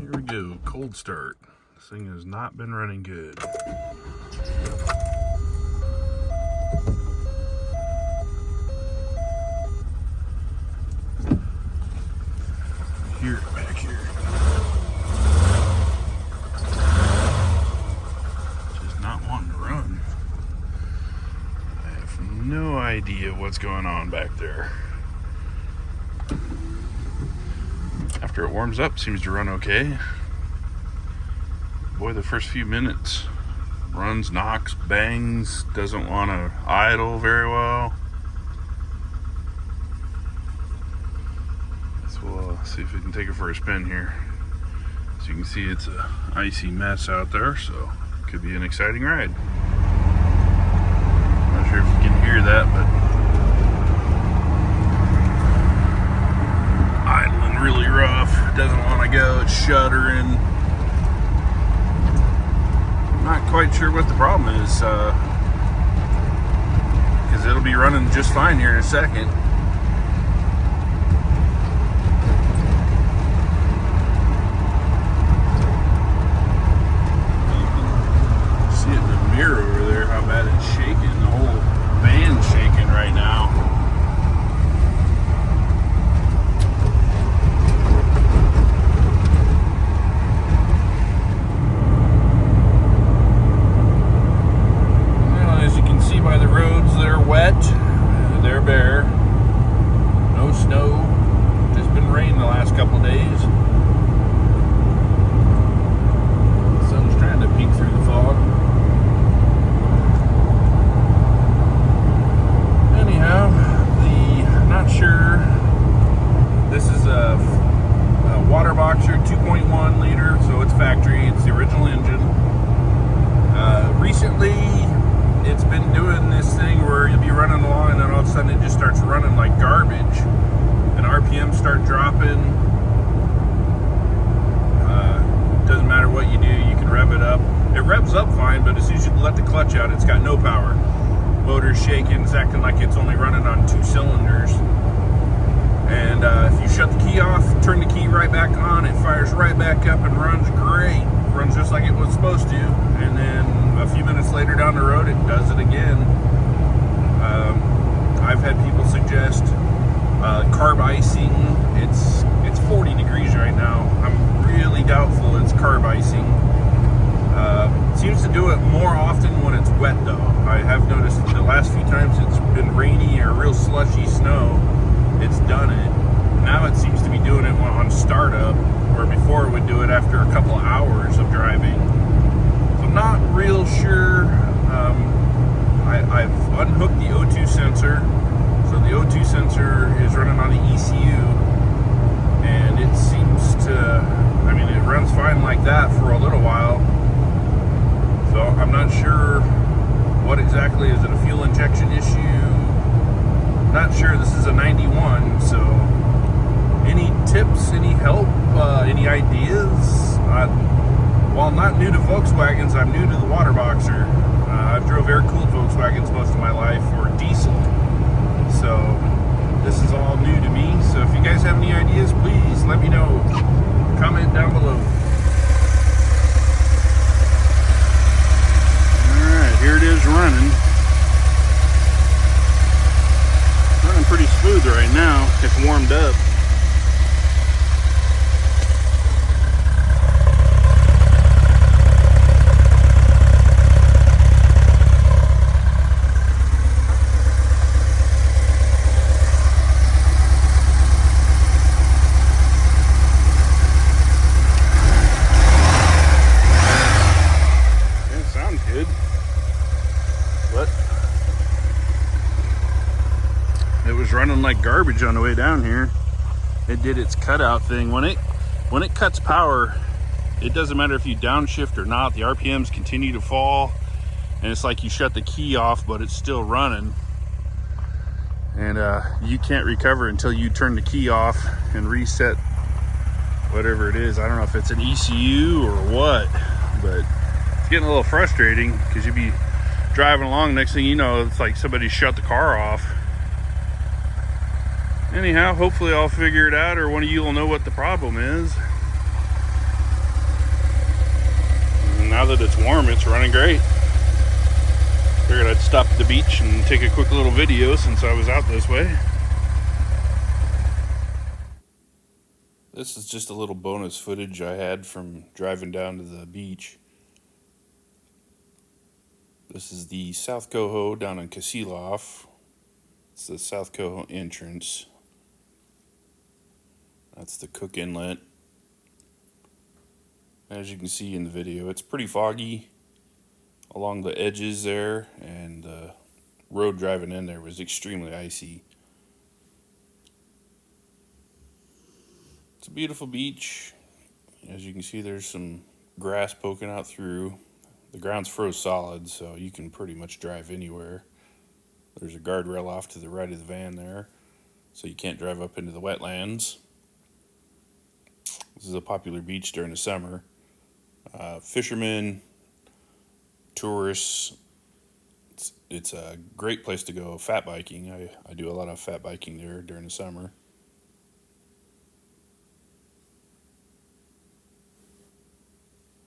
Here we go, cold start. This thing has not been running good. Back here. Just not wanting to run. I have no idea what's going on back there. After it warms up, seems to run okay. Boy, the first few minutes runs, knocks, bangs, doesn't want to idle very well. So we'll see if we can take it for a spin here. As you can see, it's a icy mess out there, so it could be an exciting ride. Not sure if you can hear that, but idling really rough. Doesn't want to go. It's shuddering. Not quite sure what the problem is, because it'll be running just fine here in a second. You can see it in the mirror over there how bad it's shaking. The whole van's shaking right now. By the roads, they're wet, they're bare, no snow, just been rain the last couple days. The sun's trying to peek through the fog. Anyhow, not sure, this is a water boxer 2.1 liter, so it's factory, it's the original engine. Recently, it's been doing this thing where you'll be running along and then all of a sudden it just starts running like garbage and RPMs start dropping. Doesn't matter what you do, you can rev it up. It revs up fine, but as soon as you let the clutch out, it's got no power. Motor's shaking, it's acting like it's only running on 2 cylinders. And if you shut the key off, turn the key right back on, it fires right back up and runs great. Runs just like it was supposed to. And then a few minutes later down the road, it does it again. I've had people suggest carb icing. It's 40 degrees right now. I'm really doubtful it's carb icing. Seems to do it more often when it's wet though. I have noticed the last few times it's been rainy or real slushy snow, it's done it. Now it seems to be doing it on startup, where before it would do it after a couple of hours of driving. So I'm not real sure. I've unhooked the O2 sensor. So the O2 sensor is running on the ECU, and it seems to, it runs fine like that for a little while. So I'm not sure what exactly, is it a fuel injection issue? Not sure. This is a 91, so any tips, any help, any ideas? While not new to Volkswagens, I'm new to the water boxer. I've drove air-cooled Volkswagens most of my life, or diesel. So this is all new to me. So if you guys have any ideas, please let me know. Comment down below. Alright, here it is running. Running pretty smooth right now. It's warmed up. Running like garbage on the way down here. It did its cutout thing. When it cuts power, it doesn't matter if you downshift or not, the RPMs continue to fall, and it's like you shut the key off but it's still running, and you can't recover until you turn the key off and reset whatever it is. I don't know if it's an ECU or what, but it's getting a little frustrating because you'd be driving along, next thing you know, it's like somebody shut the car off. Anyhow, hopefully I'll figure it out, or one of you will know what the problem is. and now that it's warm, it's running great. Figured I'd stop at the beach and take a quick little video since I was out this way. This is just a little bonus footage I had from driving down to the beach. This is the South Coho down in Kasilof. It's the South Coho entrance. That's the Cook Inlet. As you can see in the video, it's pretty foggy along the edges there, and the road driving in there was extremely icy. It's a beautiful beach. As you can see, there's some grass poking out through. The ground's froze solid, so you can pretty much drive anywhere. There's a guardrail off to the right of the van there, so you can't drive up into the wetlands. This is a popular beach during the summer. Fishermen, tourists, it's a great place to go fat biking. I do a lot of fat biking there during the summer.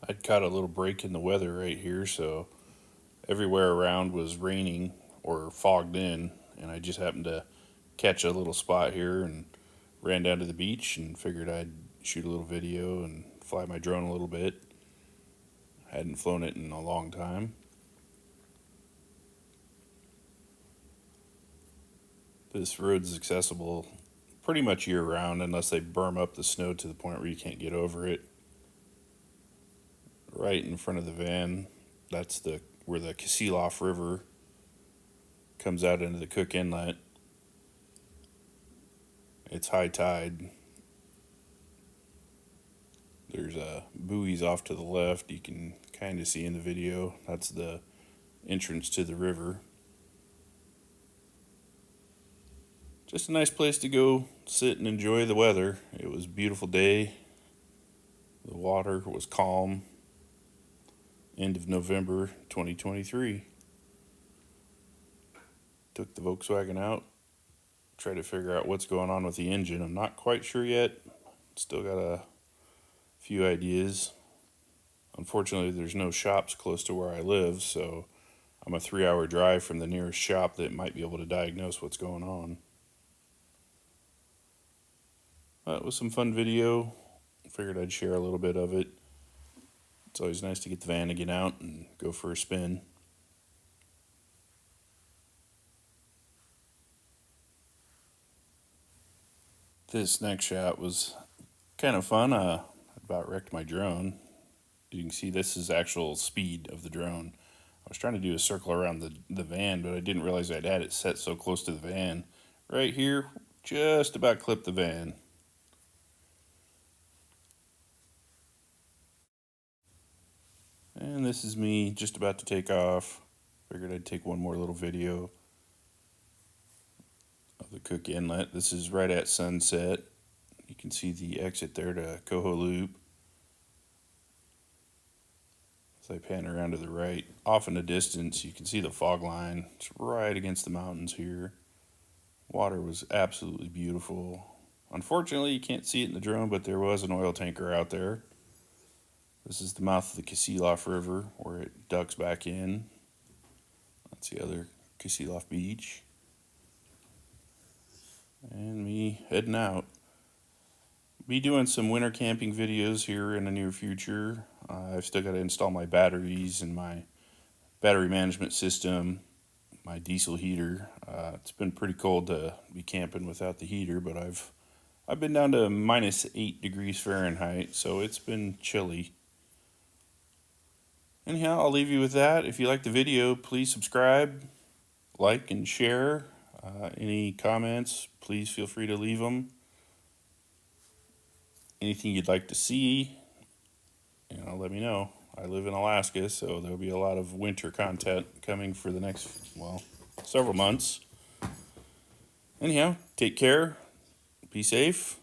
I'd caught a little break in the weather right here, so everywhere around was raining or fogged in, and I just happened to catch a little spot here and ran down to the beach and figured I'd shoot a little video and fly my drone a little bit. Hadn't flown it in a long time. This road's accessible pretty much year round unless they berm up the snow to the point where you can't get over it. Right in front of the van, that's where the Kasilof River comes out into the Cook Inlet. It's high tide. There's buoys off to the left. You can kind of see in the video. That's the entrance to the river. Just a nice place to go sit and enjoy the weather. It was a beautiful day. The water was calm. End of November 2023. Took the Volkswagen out. Try to figure out what's going on with the engine. I'm not quite sure yet. Still got a few ideas. Unfortunately, there's no shops close to where I live, so I'm a 3-hour drive from the nearest shop that might be able to diagnose what's going on. It was some fun video. Figured I'd share a little bit of it. It's always nice to get the Vanagon out and go for a spin. This next shot was kind of fun. I about wrecked my drone. You can see this is actual speed of the drone. I was trying to do a circle around the van, but I didn't realize I'd had it set so close to the van. Right here, just about clipped the van. And this is me just about to take off. Figured I'd take one more little video of the Cook Inlet. This is right at sunset. You can see the exit there to Coho Loop. As I pan around to the right, off in the distance, you can see the fog line. It's right against the mountains here. Water was absolutely beautiful. Unfortunately, you can't see it in the drone, but there was an oil tanker out there. This is the mouth of the Kasilof River where it ducks back in. That's the other Kasilof beach. And me heading out. Be doing some winter camping videos here in the near future. I've still got to install my batteries and my battery management system, my diesel heater. It's been pretty cold to be camping without the heater, but I've been down to minus 8 degrees Fahrenheit, so it's been chilly. Anyhow, I'll leave you with that. If you like the video, please subscribe, like, and share. Any comments, please feel free to leave them. Anything you'd like to see, let me know. I live in Alaska, so there'll be a lot of winter content coming for the next, several months. Anyhow, take care, be safe,